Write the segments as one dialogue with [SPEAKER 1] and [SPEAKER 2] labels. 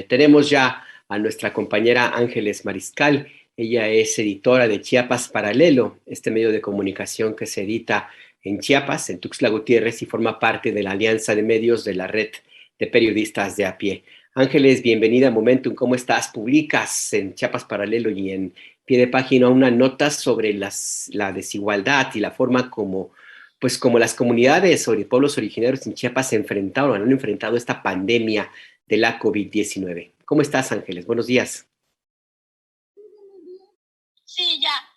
[SPEAKER 1] Tenemos ya a nuestra compañera Ángeles Mariscal. Ella es editora de Chiapas Paralelo, este medio de comunicación que se edita en Chiapas, en Tuxtla Gutiérrez, y forma parte de la alianza de medios de la red de periodistas de a pie. Ángeles, bienvenida a Momentum. ¿Cómo estás? Publicas en Chiapas Paralelo y en pie de página una nota sobre la desigualdad y la forma como las comunidades o pueblos originarios en Chiapas han enfrentado esta pandemia de la COVID-19. ¿Cómo estás, Ángeles? Buenos días.
[SPEAKER 2] Sí, ya.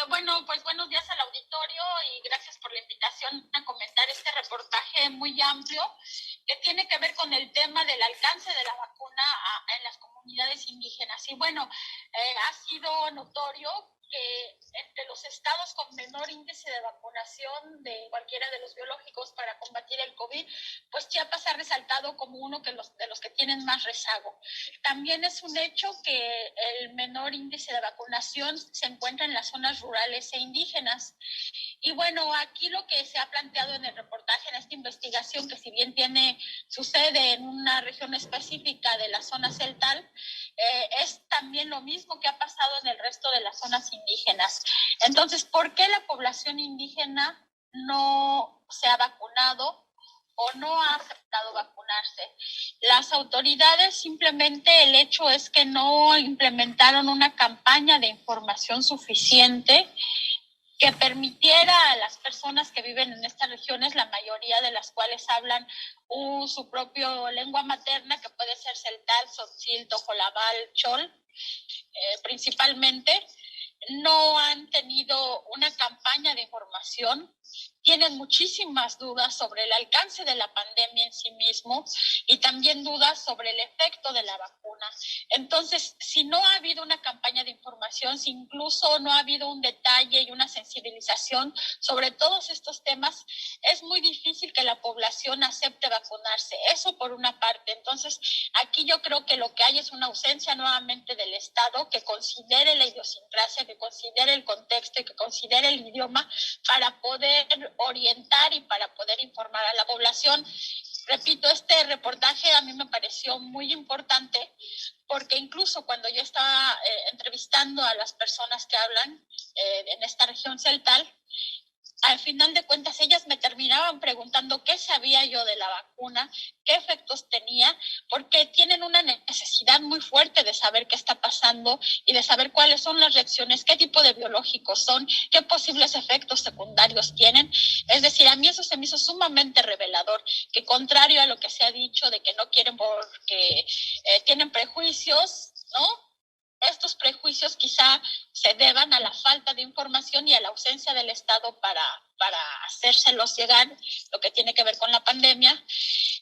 [SPEAKER 2] Bueno, pues buenos días al auditorio y gracias por la invitación a comentar este reportaje muy amplio que tiene que ver con el tema del alcance de la vacuna en las comunidades indígenas. Y bueno, ha sido notorio que entre los estados con menor índice de vacunación de cualquiera de los biológicos para combatir el COVID, pues Chiapas ha resaltado como uno de los que tienen más rezago. También es un hecho que el menor índice de vacunación se encuentra en las zonas rurales e indígenas. Y bueno, aquí lo que se ha planteado en el reportaje, en esta investigación, que si bien tiene su sede en una región específica de la zona celtal, es también lo mismo que ha pasado en el resto de las zonas indígenas. Entonces, ¿por qué la población indígena no se ha vacunado o no ha aceptado vacunarse? Las autoridades simplemente, el hecho es que no implementaron una campaña de información suficiente que permitiera a las personas que viven en estas regiones, la mayoría de las cuales hablan su propia lengua materna, que puede ser celtal, tzotzil, tojolabal, chol, principalmente, no han tenido una campaña de información. Tienen muchísimas dudas sobre el alcance de la pandemia en sí mismo y también dudas sobre el efecto de la vacuna. Entonces, si no ha habido una campaña de información, si incluso no ha habido un detalle y una sensibilización sobre todos estos temas, es muy difícil que la población acepte vacunarse. Eso por una parte. Entonces, aquí yo creo que lo que hay es una ausencia nuevamente del Estado que considere la idiosincrasia, que considere el contexto y que considere el idioma para poder orientar y para poder informar a la población. Repito, este reportaje a mí me pareció muy importante porque incluso cuando yo estaba entrevistando a las personas que hablan en esta región celtal, al final de cuentas ellas me terminaban preguntando qué sabía yo de la vacuna, qué efectos tenía, porque tienen una necesidad muy fuerte de saber qué está pasando y de saber cuáles son las reacciones, qué tipo de biológicos son, qué posibles efectos secundarios tienen. Es decir, a mí eso se me hizo sumamente revelador, que contrario a lo que se ha dicho de que no quieren porque tienen prejuicios, ¿no? Estos prejuicios quizá se deban a la falta de información y a la ausencia del Estado para hacérselos llegar, lo que tiene que ver con la pandemia.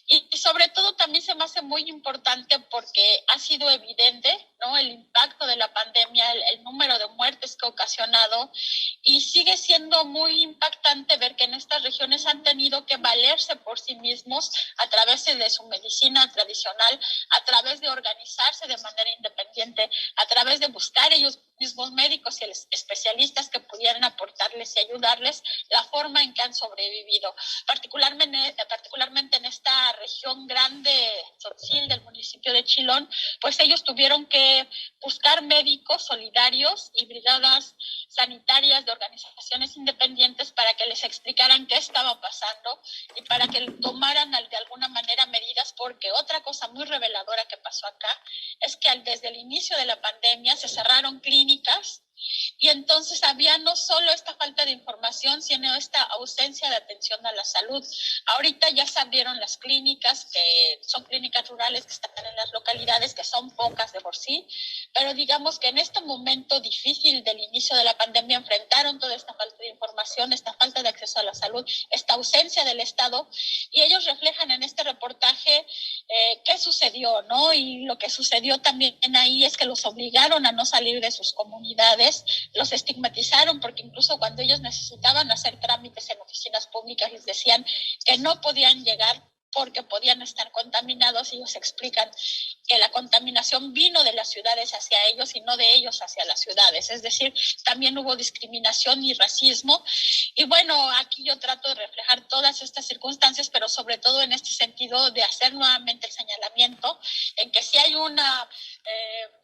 [SPEAKER 2] Y sobre todo también se me hace muy importante porque ha sido evidente, ¿no?, el impacto de la pandemia, el número de muertes que ha ocasionado, y sigue siendo muy impactante ver que en estas regiones han tenido que valerse por sí mismos a través de su medicina tradicional, a través de organizarse de manera independiente, a través de buscar ellos mismos médicos y especialistas que pudieran aportarles y ayudarles, la forma en que han sobrevivido, particularmente en esta región grande, Tzotzil, del municipio de Chilón, pues ellos tuvieron que buscar médicos solidarios y brigadas sanitarias de organizaciones independientes para que les explicaran qué estaba pasando y para que tomaran de alguna manera medidas, porque otra cosa muy reveladora que pasó acá es que desde el inicio de la pandemia se cerraron clínicas y entonces había no solo esta falta de información, sino esta ausencia de atención a la salud. Ahorita ya se abrieron las clínicas, que son clínicas rurales que están en las localidades, que son pocas de por sí, pero digamos que en este momento difícil del inicio de la pandemia enfrentaron toda esta falta de información, esta falta de acceso a la salud, esta ausencia del Estado, y ellos reflejan en este reportaje qué sucedió, ¿no? Y lo que sucedió también ahí es que los obligaron a no salir de sus comunidades, los estigmatizaron, porque incluso cuando ellos necesitaban hacer trámites en oficinas públicas les decían que no podían llegar porque podían estar contaminados. Ellos explican que la contaminación vino de las ciudades hacia ellos y no de ellos hacia las ciudades. Es decir, también hubo discriminación y racismo. Y bueno, aquí yo trato de reflejar todas estas circunstancias, pero sobre todo en este sentido de hacer nuevamente el señalamiento en que si hay una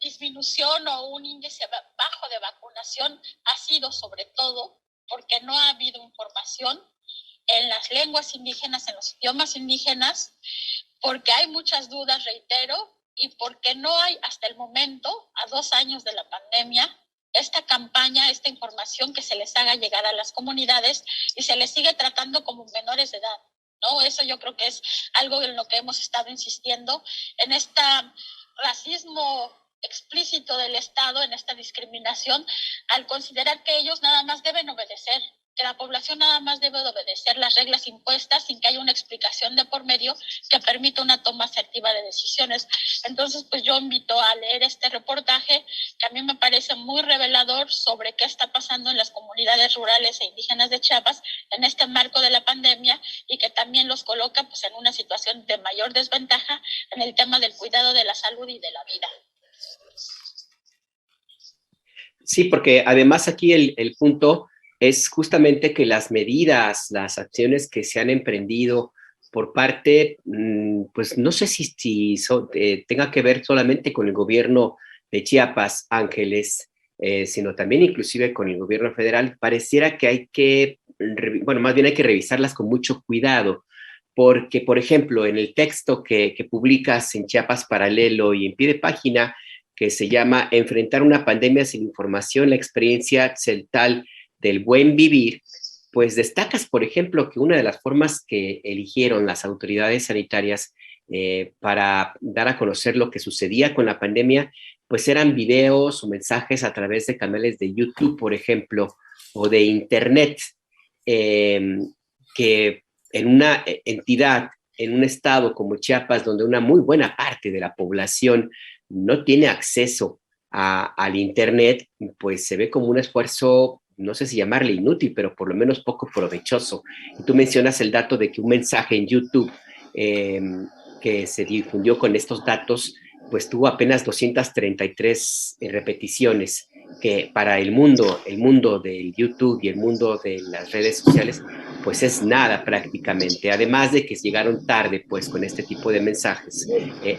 [SPEAKER 2] disminución o un índice bajo de vacunación, ha sido sobre todo porque no ha habido información en las lenguas indígenas, en los idiomas indígenas, porque hay muchas dudas, reitero, y porque no hay hasta el momento, a 2 años de la pandemia, esta campaña, esta información que se les haga llegar a las comunidades y se les sigue tratando como menores de edad, ¿no? Eso yo creo que es algo en lo que hemos estado insistiendo, en este racismo explícito del Estado, en esta discriminación, al considerar que ellos nada más deben obedecer, que la población nada más debe obedecer las reglas impuestas sin que haya una explicación de por medio que permita una toma asertiva de decisiones. Entonces, pues yo invito a leer este reportaje, que a mí me parece muy revelador sobre qué está pasando en las comunidades rurales e indígenas de Chiapas en este marco de la pandemia, y que también los coloca pues en una situación de mayor desventaja en el tema del cuidado de la salud y de la vida.
[SPEAKER 1] Sí, porque además aquí el punto es justamente que las medidas, las acciones que se han emprendido por parte, pues no sé si tenga que ver solamente con el gobierno de Chiapas, Ángeles, sino también inclusive con el gobierno federal, pareciera que hay que, bueno, más bien hay que revisarlas con mucho cuidado, porque, por ejemplo, en el texto que publicas en Chiapas Paralelo y en pie de página, que se llama Enfrentar una pandemia sin información, la experiencia celtal del buen vivir, pues destacas, por ejemplo, que una de las formas que eligieron las autoridades sanitarias para dar a conocer lo que sucedía con la pandemia, pues eran videos o mensajes a través de canales de YouTube, por ejemplo, o de Internet, que en una entidad, en un estado como Chiapas, donde una muy buena parte de la población no tiene acceso al Internet, pues se ve como un esfuerzo, no sé si llamarle inútil, pero por lo menos poco provechoso. Y tú mencionas el dato de que un mensaje en YouTube que se difundió con estos datos, pues tuvo apenas 233 repeticiones, que para el mundo del YouTube y el mundo de las redes sociales, pues es nada prácticamente. Además de que llegaron tarde, pues, con este tipo de mensajes,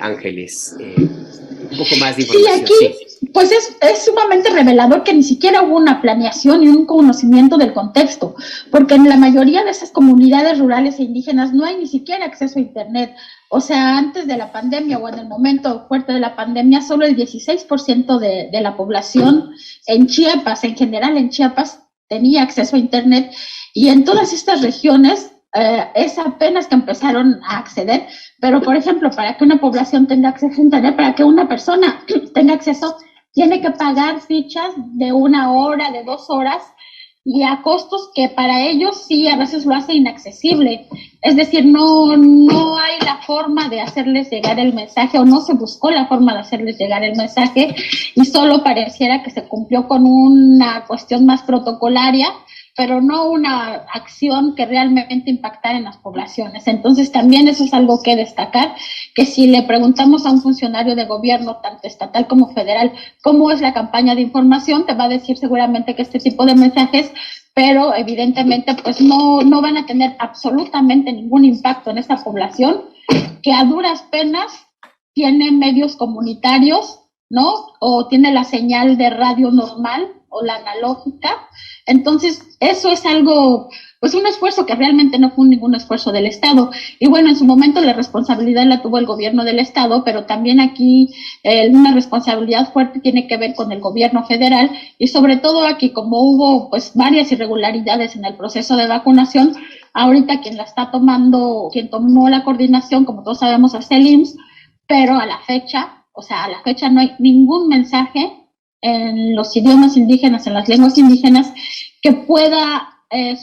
[SPEAKER 1] Ángeles. Un poco más de información.
[SPEAKER 3] Sí, aquí, sí. Pues es sumamente revelador que ni siquiera hubo una planeación y un conocimiento del contexto, porque en la mayoría de esas comunidades rurales e indígenas no hay ni siquiera acceso a Internet. O sea, antes de la pandemia o en el momento fuerte de la pandemia, solo el 16% de la población en Chiapas, en general en Chiapas, tenía acceso a Internet, y en todas estas regiones es apenas que empezaron a acceder. Pero, por ejemplo, para que una población tenga acceso a Internet, para que una persona tenga acceso, tiene que pagar fichas de 1 hora, de 2 horas, y a costos que para ellos sí a veces lo hace inaccesible. Es decir, no hay la forma de hacerles llegar el mensaje, o no se buscó la forma de hacerles llegar el mensaje, y solo pareciera que se cumplió con una cuestión más protocolaria, pero no una acción que realmente impactara en las poblaciones. Entonces también eso es algo que destacar, que si le preguntamos a un funcionario de gobierno, tanto estatal como federal, cómo es la campaña de información, te va a decir seguramente que este tipo de mensajes, pero evidentemente pues no van a tener absolutamente ningún impacto en esta población, que a duras penas tiene medios comunitarios, ¿no? O tiene la señal de radio normal o la analógica. Entonces, eso es algo, pues un esfuerzo que realmente no fue ningún esfuerzo del Estado. Y bueno, en su momento la responsabilidad la tuvo el gobierno del Estado, pero también aquí una responsabilidad fuerte tiene que ver con el gobierno federal, y sobre todo aquí, como hubo pues varias irregularidades en el proceso de vacunación, ahorita quien tomó la coordinación, como todos sabemos, es el IMSS, pero a la fecha no hay ningún mensaje en los idiomas indígenas, en las lenguas indígenas, que pueda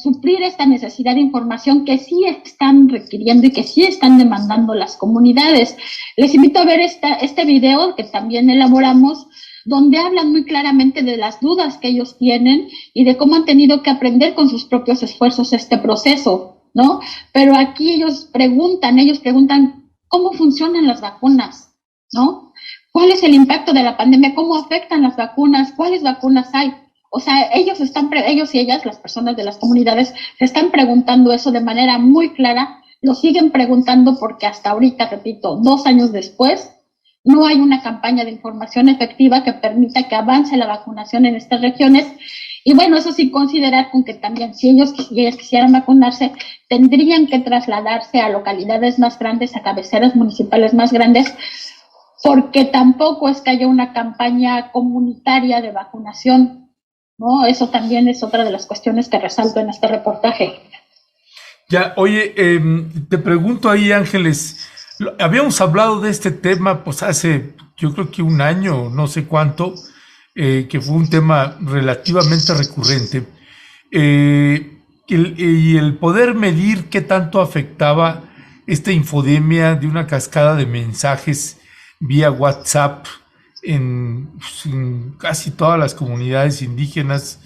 [SPEAKER 3] suplir esta necesidad de información que sí están requiriendo y que sí están demandando las comunidades. Les invito a ver este video que también elaboramos, donde hablan muy claramente de las dudas que ellos tienen y de cómo han tenido que aprender con sus propios esfuerzos este proceso, ¿no? Pero aquí ellos preguntan cómo funcionan las vacunas, ¿no? ¿Cuál es el impacto de la pandemia? ¿Cómo afectan las vacunas? ¿Cuáles vacunas hay? O sea, ellos y ellas, las personas de las comunidades, se están preguntando eso de manera muy clara, lo siguen preguntando porque hasta ahorita, repito, 2 años después, no hay una campaña de información efectiva que permita que avance la vacunación en estas regiones. Y bueno, eso sin considerar con que también si ellos quisieran vacunarse, tendrían que trasladarse a localidades más grandes, a cabeceras municipales más grandes, porque tampoco es que haya una campaña comunitaria de vacunación, ¿no? Eso también es otra de las cuestiones que resalto en este reportaje.
[SPEAKER 4] Ya, oye, te pregunto ahí, Ángeles, habíamos hablado de este tema pues hace, yo creo que 1 año, no sé cuánto, que fue un tema relativamente recurrente, y el poder medir qué tanto afectaba esta infodemia de una cascada de mensajes vía WhatsApp en casi todas las comunidades indígenas,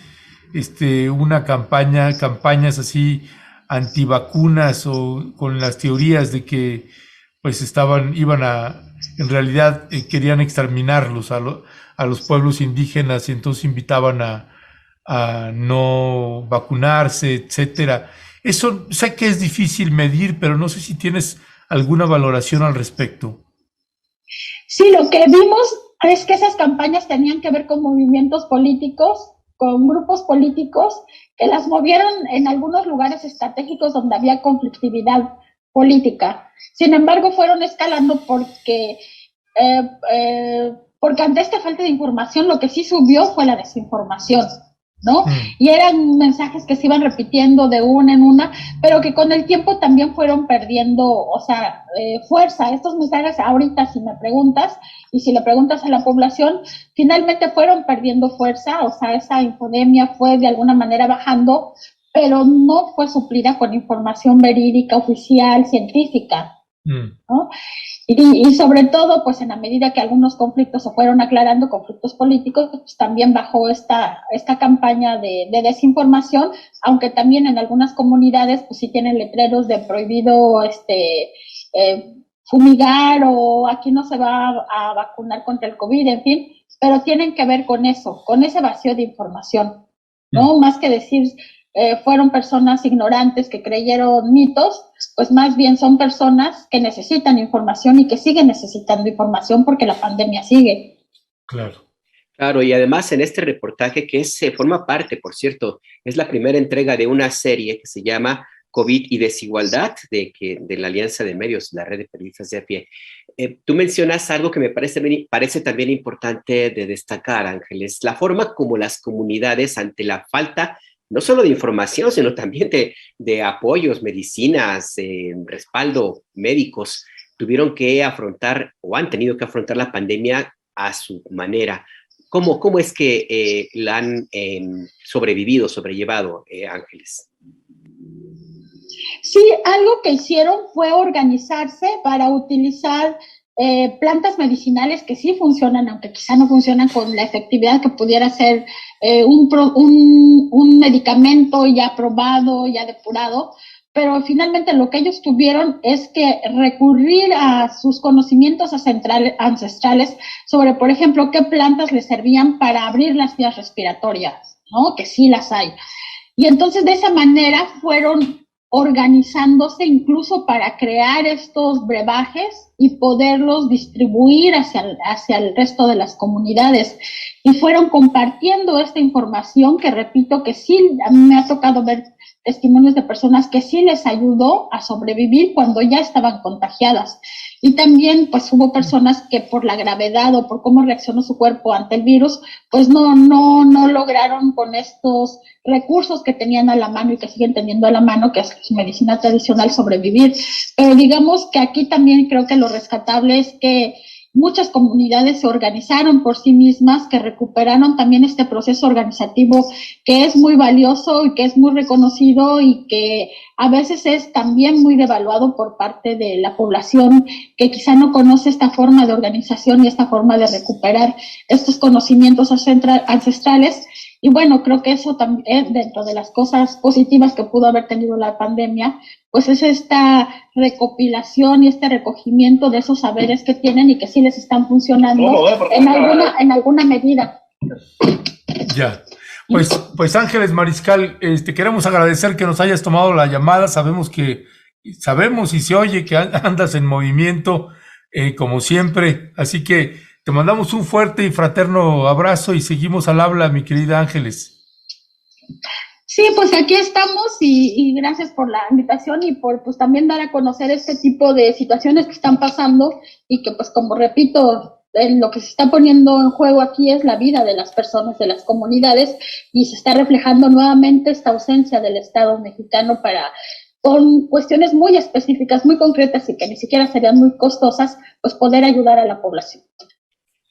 [SPEAKER 4] campañas así antivacunas o con las teorías de que pues en realidad querían exterminarlos a los pueblos indígenas y entonces invitaban a no vacunarse, etcétera. Eso sé que es difícil medir, pero no sé si tienes alguna valoración al respecto.
[SPEAKER 3] Sí, lo que vimos es que esas campañas tenían que ver con movimientos políticos, con grupos políticos que las movieron en algunos lugares estratégicos donde había conflictividad política. Sin embargo, fueron escalando porque ante esta falta de información lo que sí subió fue la desinformación, ¿no? Y eran mensajes que se iban repitiendo de una en una, pero que con el tiempo también fueron perdiendo, o sea, fuerza. Estos mensajes ahorita, si me preguntas, y si le preguntas a la población, finalmente fueron perdiendo fuerza, o sea, esa infodemia fue de alguna manera bajando, pero no fue suplida con información verídica, oficial, científica, ¿no? Y sobre todo, pues en la medida que algunos conflictos se fueron aclarando, conflictos políticos, pues también bajó esta campaña de desinformación, aunque también en algunas comunidades, pues sí tienen letreros de prohibido fumigar o aquí no se va a vacunar contra el COVID, en fin, pero tienen que ver con eso, con ese vacío de información, ¿no? Más que decir fueron personas ignorantes que creyeron mitos, pues más bien son personas que necesitan información y que siguen necesitando información porque la pandemia sigue.
[SPEAKER 4] Claro.
[SPEAKER 1] Claro, y además en este reportaje que forma parte, por cierto, es la primera entrega de una serie que se llama COVID y Desigualdad de la Alianza de Medios, la Red de Periodistas de a pie. Tú mencionas algo que me parece también importante de destacar, Ángeles, la forma como las comunidades ante la falta no solo de información, sino también de apoyos, medicinas, respaldo, médicos, tuvieron que afrontar o han tenido que afrontar la pandemia a su manera. ¿Cómo es que la han sobrellevado, Ángeles?
[SPEAKER 3] Sí, algo que hicieron fue organizarse para utilizar plantas medicinales que sí funcionan, aunque quizá no funcionan con la efectividad que pudiera ser un medicamento ya probado, ya depurado, pero finalmente lo que ellos tuvieron es que recurrir a sus conocimientos ancestrales sobre, por ejemplo, qué plantas les servían para abrir las vías respiratorias, ¿no? Que sí las hay. Y entonces de esa manera fueron organizándose incluso para crear estos brebajes y poderlos distribuir hacia el resto de las comunidades. Y fueron compartiendo esta información que, repito, que sí, a mí me ha tocado ver testimonios de personas que sí les ayudó a sobrevivir cuando ya estaban contagiadas. Y también, pues, hubo personas que por la gravedad o por cómo reaccionó su cuerpo ante el virus, pues no lograron con estos recursos que tenían a la mano y que siguen teniendo a la mano, que es su medicina tradicional, sobrevivir. Pero digamos que aquí también creo que lo rescatable es que muchas comunidades se organizaron por sí mismas, que recuperaron también este proceso organizativo que es muy valioso y que es muy reconocido y que a veces es también muy devaluado por parte de la población que quizá no conoce esta forma de organización y esta forma de recuperar estos conocimientos ancestrales. Y bueno, creo que eso también, dentro de las cosas positivas que pudo haber tenido la pandemia, pues es esta recopilación y este recogimiento de esos saberes que tienen y que sí les están funcionando en alguna medida.
[SPEAKER 4] Ya. Pues Ángeles Mariscal, queremos agradecer que nos hayas tomado la llamada. Sabemos y se oye que andas en movimiento, como siempre. Así que te mandamos un fuerte y fraterno abrazo y seguimos al habla, mi querida Ángeles.
[SPEAKER 3] Sí, pues aquí estamos y gracias por la invitación y por pues también dar a conocer este tipo de situaciones que están pasando y que pues como repito, lo que se está poniendo en juego aquí es la vida de las personas, de las comunidades, y se está reflejando nuevamente esta ausencia del Estado mexicano con cuestiones muy específicas, muy concretas y que ni siquiera serían muy costosas, pues poder ayudar a la población.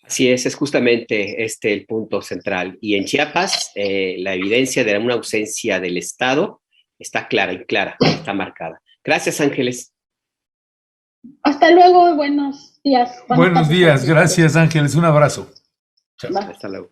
[SPEAKER 1] Así es justamente el punto central. Y en Chiapas, la evidencia de una ausencia del Estado está clara, está marcada. Gracias, Ángeles.
[SPEAKER 3] Hasta luego, buenos días.
[SPEAKER 4] Buenos días, gracias, Ángeles, un abrazo.
[SPEAKER 1] Chao. Hasta luego.